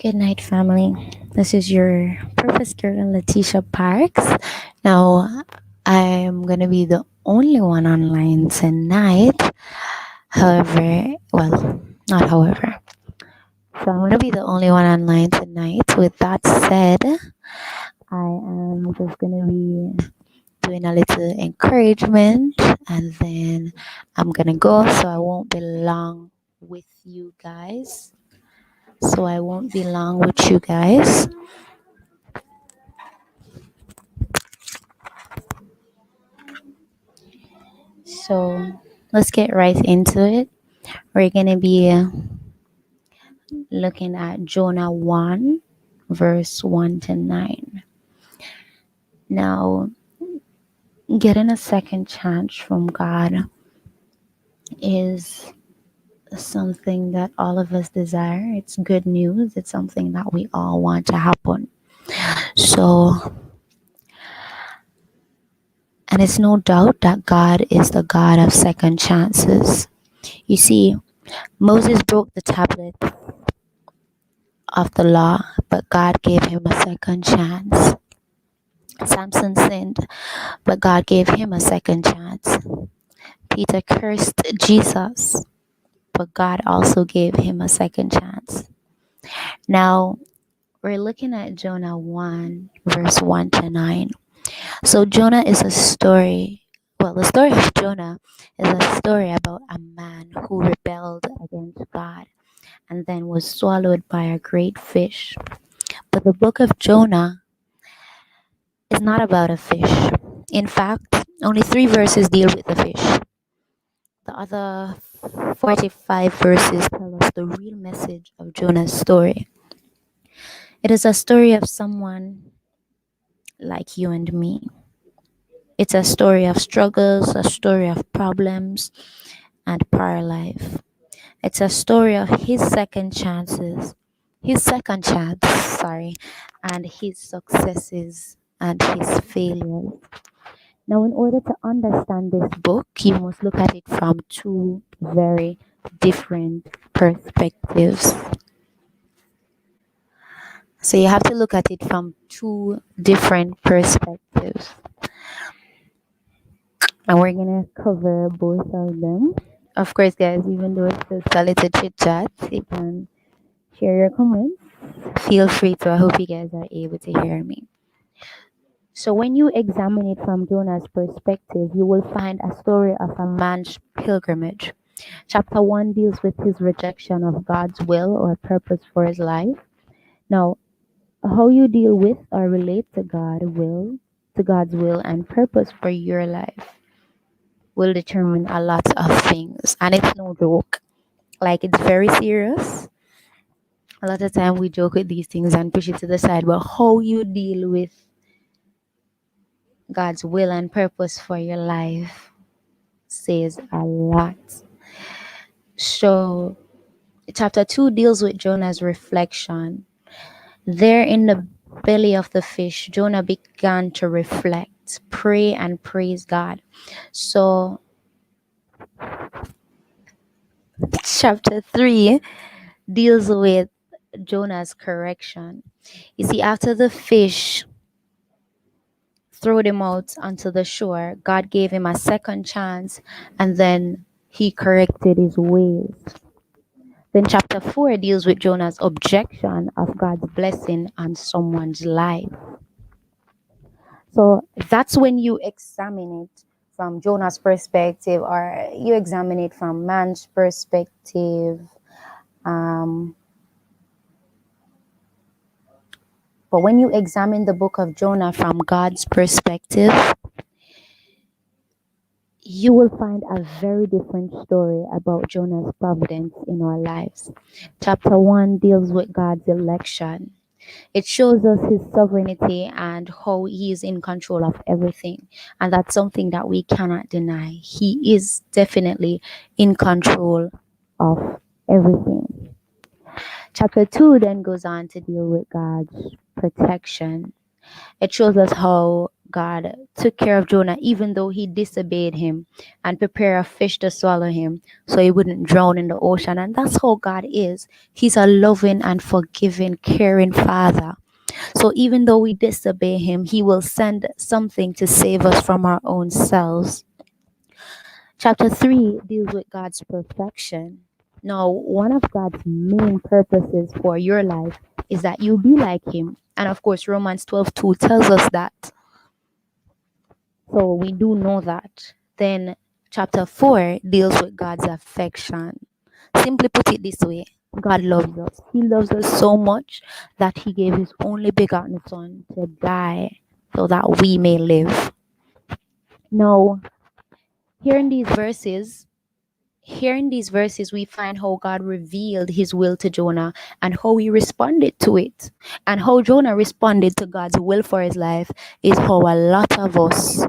Good night, family. This is your purpose girl, Letitia Parks. Now, I'm gonna be the only one online tonight. However, well, not however. So I'm gonna be the only one online tonight. With that said, I am just gonna be doing a little encouragement, and then I'm gonna go. So I won't be long with you guys. So let's get right into it. We're going to be looking at Jonah 1, verse 1 to 9. Now, getting a second chance from God is something that all of us desire. It's good news. It's something that we all want to happen. So, and it's no doubt that God is the God of second chances. You see, Moses broke the tablet of the law, but God gave him a second chance. Samson sinned, but God gave him a second chance. Peter cursed Jesus, but God also gave him a second chance. Now, we're looking at Jonah 1, verse 1 to 9. So, Jonah is a story. Well, the story of Jonah is a story about a man who rebelled against God and then was swallowed by a great fish. But the book of Jonah is not about a fish. In fact, only 3 verses deal with the fish. The other 45 verses tell us the real message of Jonah's story. It is a story of someone like you and me. It's a story of struggles, a story of problems, and prior life. It's a story of his second chance, and his successes and his failures. Now, in order to understand this book, you must look at it from 2 very different perspectives. So you have to look at it from 2 different perspectives. And we're going to cover both of them. Of course, guys, even though it's just a little chit chat, you can share your comments. Feel free to. I hope you guys are able to hear me. So when you examine it from Jonah's perspective, you will find a story of a man's pilgrimage. Chapter 1 deals with his rejection of God's will or purpose for his life. Now, how you deal with or relate to God's will and purpose for your life will determine a lot of things. And it's no joke. Like, it's very serious. A lot of time we joke with these things and push it to the side, but how you deal with God's will and purpose for your life says a lot. So, chapter 2 deals with Jonah's reflection. There in the belly of the fish, Jonah began to reflect, pray, and praise God. So, chapter 3 deals with Jonah's correction. You see, after the fish threw him out onto the shore, God gave him a second chance, and then he corrected his ways. Then chapter 4 deals with Jonah's objection of God's blessing on someone's life. So that's when you examine it from Jonah's perspective, or you examine it from man's perspective. But when you examine the book of Jonah from God's perspective, you will find a very different story about Jonah's providence in our lives. Chapter 1 deals with God's election. It shows us his sovereignty and how he is in control of everything. And that's something that we cannot deny. He is definitely in control of everything. Chapter 2 then goes on to deal with God's protection. It shows us how God took care of Jonah even though he disobeyed him and prepared a fish to swallow him so he wouldn't drown in the ocean. And that's how God is. He's a loving and forgiving, caring Father. So even though we disobey him, he will send something to save us from our own selves. Chapter 3 deals with God's perfection. Now, one of God's main purposes for your life is that you be like him. And of course, Romans 12:2 tells us that. So we do know that. Then chapter 4 deals with God's affection. Simply put it this way, God loves us. He loves us so much that he gave his only begotten son to die so that we may live. Now, here in these verses, we find how God revealed his will to Jonah and how he responded to it. And how Jonah responded to God's will for his life is how a lot of us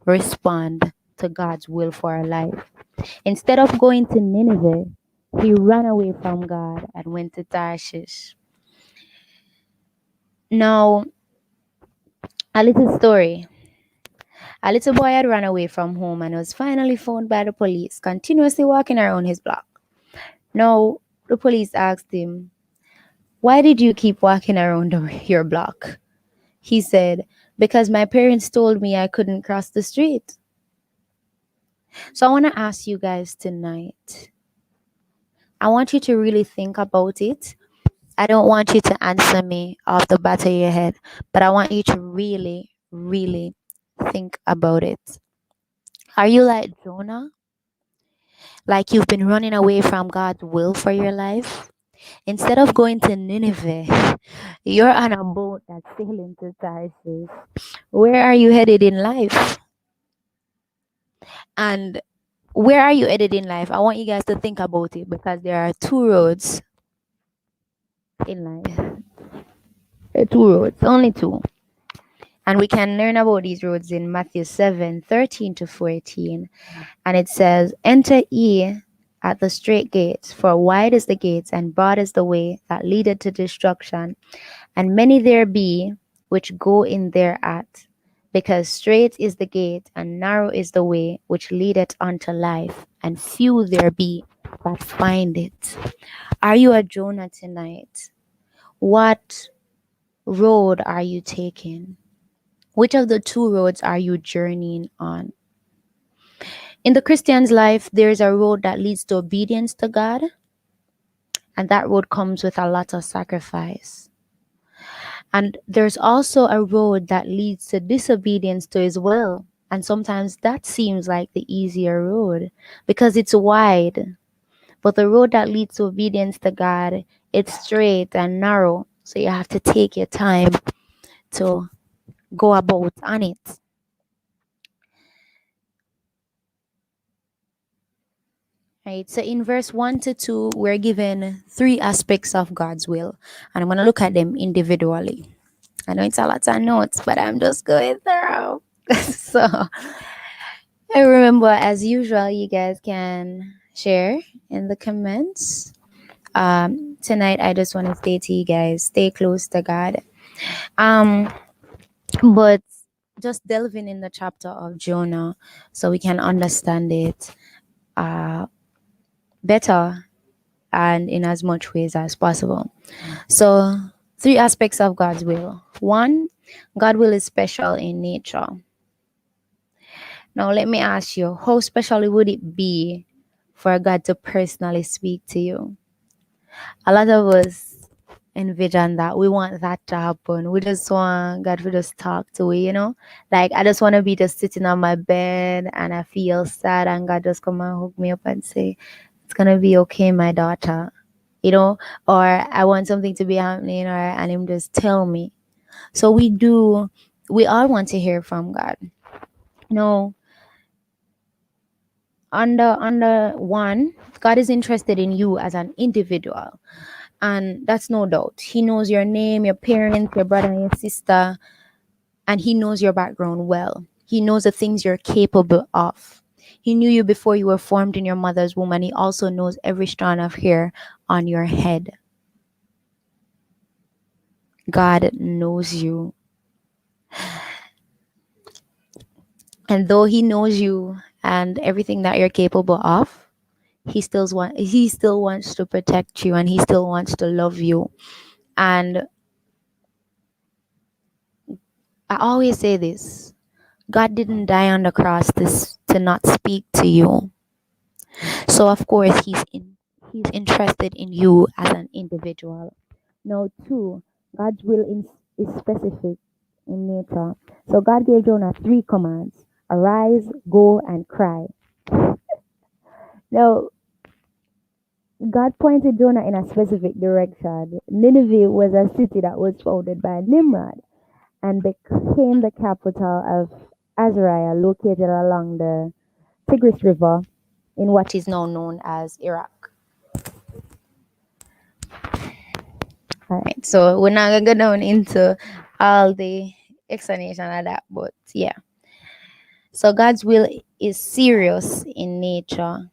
respond to God's will for our life. Instead of going to Nineveh, he ran away from God and went to Tarshish. Now, a little story. A little boy had run away from home and was finally found by the police, continuously walking around his block. Now, the police asked him, "Why did you keep walking around your block?" He said, "Because my parents told me I couldn't cross the street." So I want to ask you guys tonight. I want you to really think about it. I don't want you to answer me off the bat of your head, but I want you to really, really think about it. Are you like Jonah? Like you've been running away from God's will for your life? Instead of going to Nineveh, you're on a boat that's sailing to Tarshish. Where are you headed in life? And where are you headed in life? I want you guys to think about it because there are two roads in life. There are two roads, only two. And we can learn about these roads in Matthew 7:13-14. And it says, "Enter ye at the straight gates, for wide is the gates, and broad is the way that leadeth to destruction, and many there be which go in thereat. Because strait is the gate, and narrow is the way which leadeth unto life, and few there be that find it." Are you a Jonah tonight? What road are you taking? Which of the two roads are you journeying on? In the Christian's life, there is a road that leads to obedience to God, and that road comes with a lot of sacrifice. And there's also a road that leads to disobedience to his will. And sometimes that seems like the easier road because it's wide. But the road that leads to obedience to God, it's straight and narrow. So you have to take your time to go about on it. Right. So in verse 1-2, we're given three aspects of God's will. And I'm going to look at them individually. I know it's a lot of notes, but I'm just going through. So I remember, as usual, you guys can share in the comments. Tonight, I just want to say to you guys, stay close to God. But just delving in the chapter of Jonah so we can understand it better and in as much ways as possible. So, three aspects of God's will. One, God's will is special in nature. Now, let me ask you, how special would it be for God to personally speak to you? A lot of us envision that. We want that to happen. We just want God to just talk to you, Like, I just want to be just sitting on my bed and I feel sad and God just come and hook me up and say, "It's going to be okay, my daughter." Or I want something to be happening and him just tell me. So we all want to hear from God. Under one, God is interested in you as an individual. And that's no doubt. He knows your name, your parents, your brother and your sister, and he knows your background well. He knows the things you're capable of. He knew you before you were formed in your mother's womb, and he also knows every strand of hair on your head. God knows you. And though he knows you and everything that you're capable of, he still wants to protect you, and he still wants to love you. And I always say this: God didn't die on the cross to not speak to you. So of course he's interested in you as an individual. Now, two, God's will is specific in nature. So God gave Jonah three commands: arise, go, and cry. Now, God pointed Jonah in a specific direction. Nineveh was a city that was founded by Nimrod and became the capital of Azariah, located along the Tigris River in what is now known as Iraq. All right, so we're not gonna go down into all the explanation of that, but yeah. So God's will is serious in nature.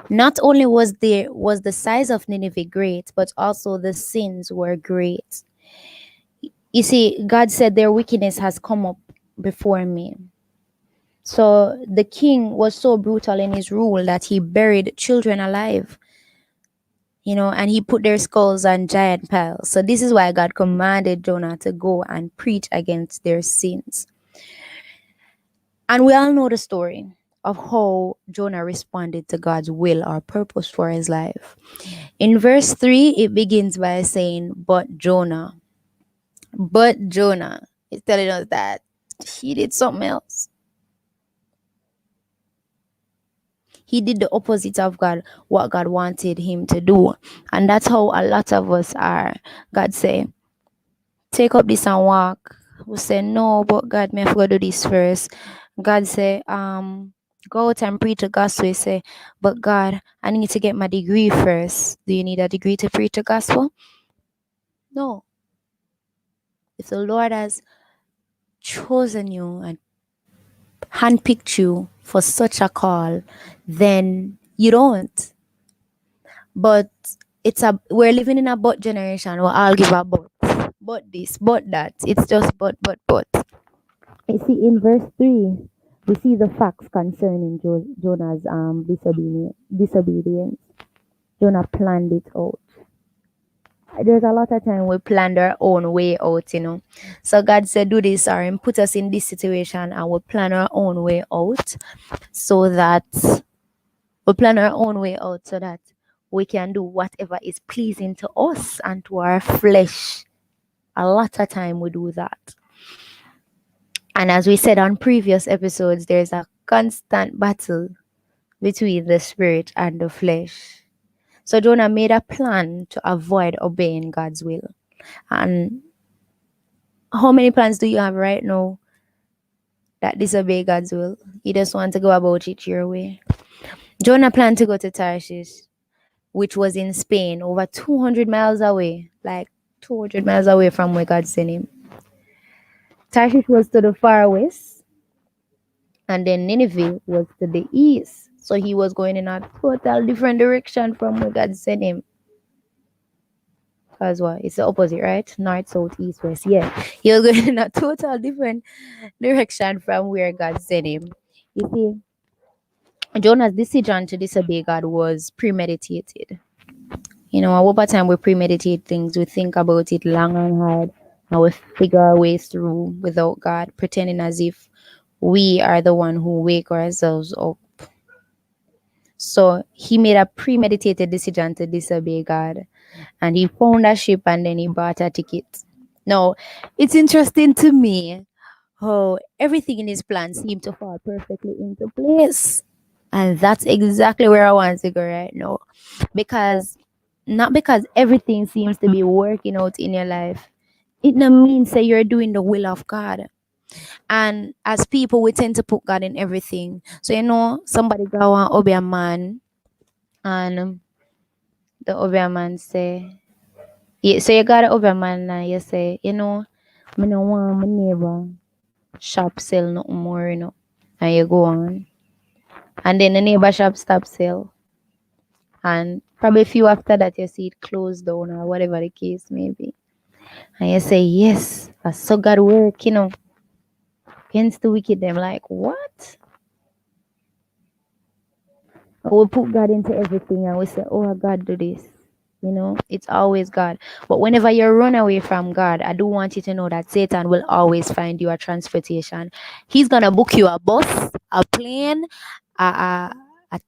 Not only was the size of Nineveh great, but also the sins were great. You see, God said their wickedness has come up before me. So the king was so brutal in his rule that he buried children alive, and he put their skulls on giant piles. So this is why God commanded Jonah to go and preach against their sins. And we all know the story of how Jonah responded to God's will or purpose for his life. In verse 3, it begins by saying, but Jonah is telling us that he did something else. He did the opposite of what God wanted him to do. And that's how a lot of us are. God say, take up this and walk. We say, no, but God, may I have to do this first. God say, go out and preach the gospel. We say, but God, I need to get my degree first. Do you need a degree to preach the gospel? No. If the Lord has chosen you and handpicked you for such a call, then you don't. But we're living in a but generation. We'll all give a but this, but that. It's just but. You see, in verse 3, we see the facts concerning Jonah's disobedience. Jonah planned it out. There's a lot of time we planned our own way out, So God said, do this, or put us in this situation, and we'll plan our own way out so that we can do whatever is pleasing to us and to our flesh. A lot of time we do that. And as we said on previous episodes, there's a constant battle between the spirit and the flesh. So Jonah made a plan to avoid obeying God's will. And how many plans do you have right now that disobey God's will? You just want to go about it your way. Jonah planned to go to Tarshish, which was in Spain, over 200 miles away, like 200 miles away from where God sent him. Tarshish was to the far west, and then Nineveh was to the east. So he was going in a total different direction from where God sent him. Because what? It's the opposite, right? North, south, east, west. Yeah. He was going in a total different direction from where God sent him. You see, Jonah's decision to disobey God was premeditated. Over time we premeditate things, we think about it long and hard, and we figure our ways through without God, pretending as if we are the one who wake ourselves up. So he made a premeditated decision to disobey God, and he found a ship and then he bought a ticket. Now, it's interesting to me how everything in his plan seemed to fall perfectly into place. And that's exactly where I want to go right now. Not because everything seems to be working out in your life, it no means that you're doing the will of God. And as people, we tend to put God in everything. So somebody go and obey a man, and the obey man say, yeah, so you gotta obey a man and you say, me no want my neighbor shop sell nothing more, and you go on. And then the neighbor shop stop sell. And probably a few after that, you see it closed down or whatever the case may be. And you say, yes, that's so God work, against the wicked them. Like, what? We put God into everything and we say, oh, God, do this. It's always God. But whenever you run away from God, I do want you to know that Satan will always find you a transportation. He's going to book you a bus, a plane, a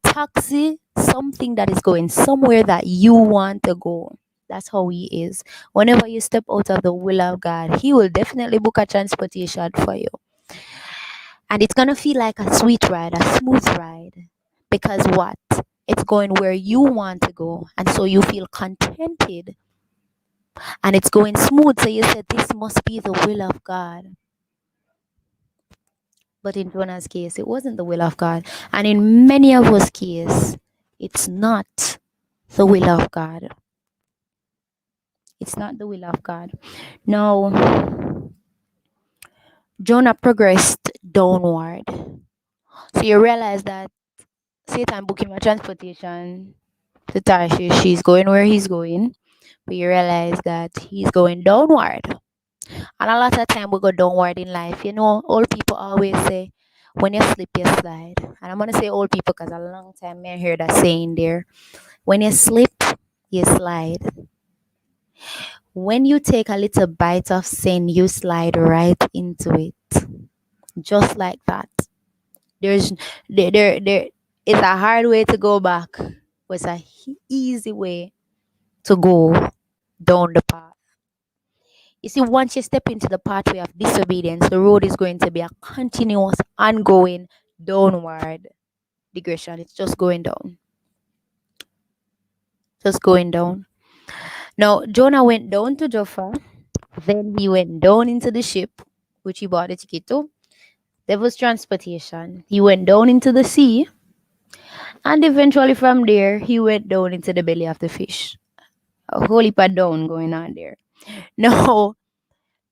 taxi, something that is going somewhere that you want to go. That's how he is. Whenever you step out of the will of God, he will definitely book a transportation for you. And it's going to feel like a sweet ride, a smooth ride. Because what? It's going where you want to go. And so you feel contented. And it's going smooth. So you said, this must be the will of God. But in Jonah's case, it wasn't the will of God. And in many of us cases, it's not the will of God. It's not the will of God. No. Jonah progressed downward. So you realize that Satan booked him a transportation to Tarshish. He's going where he's going. But you realize that he's going downward. And a lot of time we go downward in life. Old people always say, when you slip, you slide. And I'm going to say old people because a long time I heard that saying there. When you slip, you slide. When you take a little bite of sin, you slide right into it. Just like that. There's there it's a hard way to go back, but it's a easy way to go down the path. You see, once you step into the pathway of disobedience, the road is going to be a continuous, ongoing, downward digression. It's just going down. Just going down. Now, Jonah went down to Joppa. Then he went down into the ship, which he bought a ticket to. Devil's transportation. He went down into the sea. And eventually from there, he went down into the belly of the fish. A whole heap of down going on there. Now,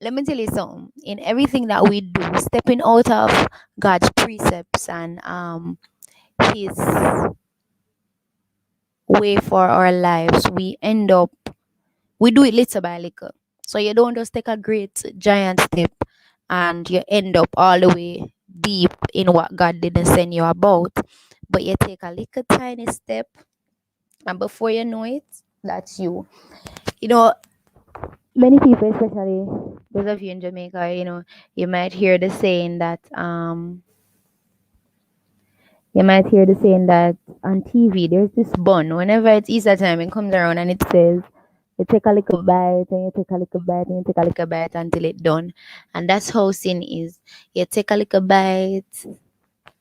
let me tell you something. In everything that we do, stepping out of God's precepts and His way for our lives, we do it little by little. So you don't just take a great giant step and you end up all the way deep in what God didn't send you about. But you take a little tiny step, and before you know it, that's you. Many people, especially those of you in Jamaica, you might hear the saying that on TV there's this bun. Whenever it's Easter time, it comes around and it says, you take a little bite and you take a little bite and you take a little bite until it's done. And that's how sin is. You take a little bite,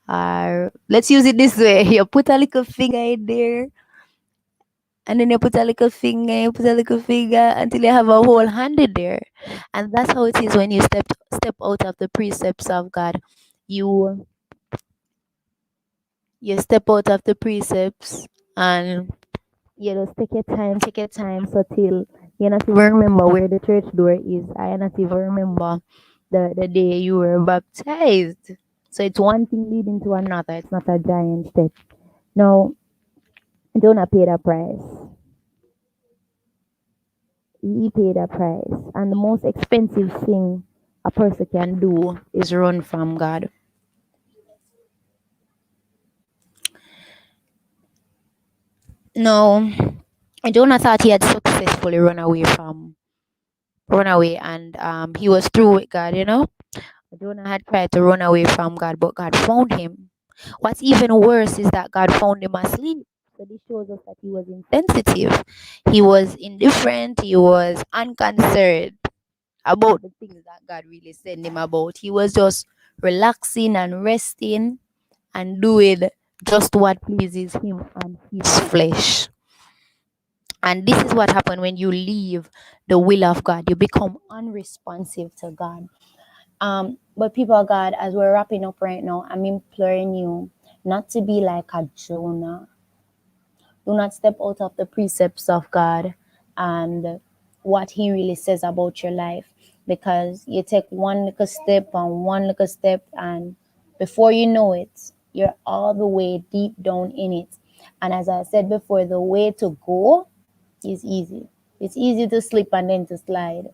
or let's use it this way. You put a little finger in there, and then you put a little finger, until you have a whole hand in there. And that's how it is when you step out of the precepts of God. You step out of the precepts and you just take your time so till you not even remember where the church door is. I not even remember the day you were baptized. So it's one thing leading to another. It's not a giant step. Now, Jonah paid a price. He paid a price. And the most expensive thing a person can do is run from God. No, Jonah thought he had successfully run away and he was through with God. Jonah had tried to run away from God, but God found him. What's even worse is that God found him asleep. So this shows us that he was insensitive. He was indifferent. He was unconcerned about the things that God really sent him about. He was just relaxing and resting and doing just what pleases him and his flesh. And this is what happened when you leave the will of God. You become unresponsive to God. But people of God, as we're wrapping up right now, I'm imploring you not to be like a Jonah. Do not step out of the precepts of God and what He really says about your life, because you take one little step, and before you know it, you're all the way deep down in it. And as I said before, the way to go is easy. It's easy to slip and then to slide,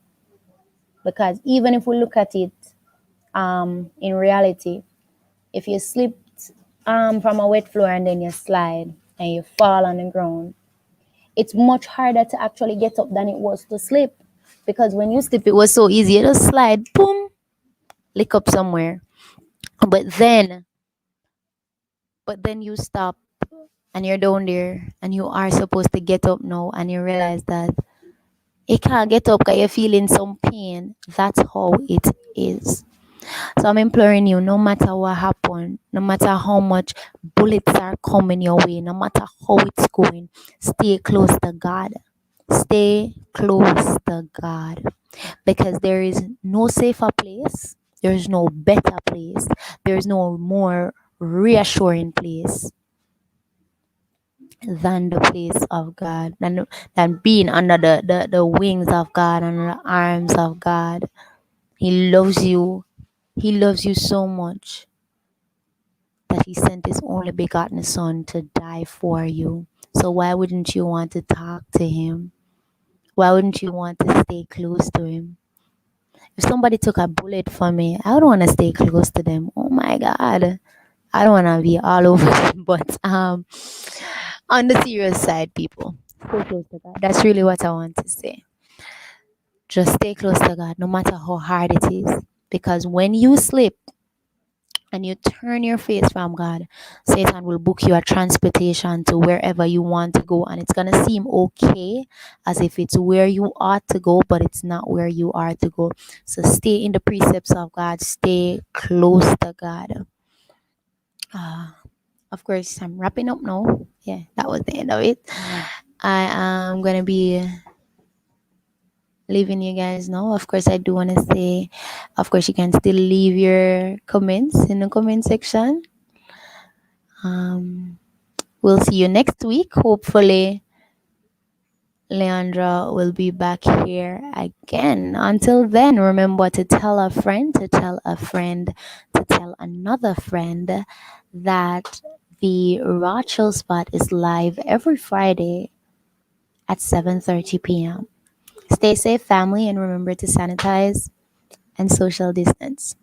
because even if we look at it In reality, if you slip from a wet floor and then you slide and you fall on the ground, it's much harder to actually get up than it was to slip. Because when you slip, it was so easy. You just slide, boom, lick up somewhere. But then, you stop and you're down there and you are supposed to get up now and you realize that you can't get up because you're feeling some pain. That's how it is. So I'm imploring you, no matter what happened, no matter how much bullets are coming your way, no matter how it's going, stay close to God. Stay close to God. Because there is no safer place, there is no better place, there is no more reassuring place than the place of God, than being under the wings of God, under the arms of God. He loves you. He loves you so much that he sent his only begotten son to die for you. So why wouldn't you want to talk to him? Why wouldn't you want to stay close to him? If somebody took a bullet for me, I would want to stay close to them. Oh my God. I don't want to be all over them. But on the serious side, people, stay close to God. That's really what I want to say. Just stay close to God, no matter how hard it is. Because when you slip and you turn your face from God, Satan will book you a transportation to wherever you want to go. And it's going to seem okay as if it's where you ought to go, but it's not where you are to go. So stay in the precepts of God. Stay close to God. Of course, I'm wrapping up now. Yeah, that was the end of it. I am going to be leaving you guys now. Of course, I do want to say, of course, you can still leave your comments in the comment section. We'll see you next week. Hopefully, Leandra will be back here again. Until then, remember to tell a friend, to tell a friend, to tell another friend that the Raw Chill Spot is live every Friday at 7:30 p.m. Stay safe, family, and remember to sanitize and social distance.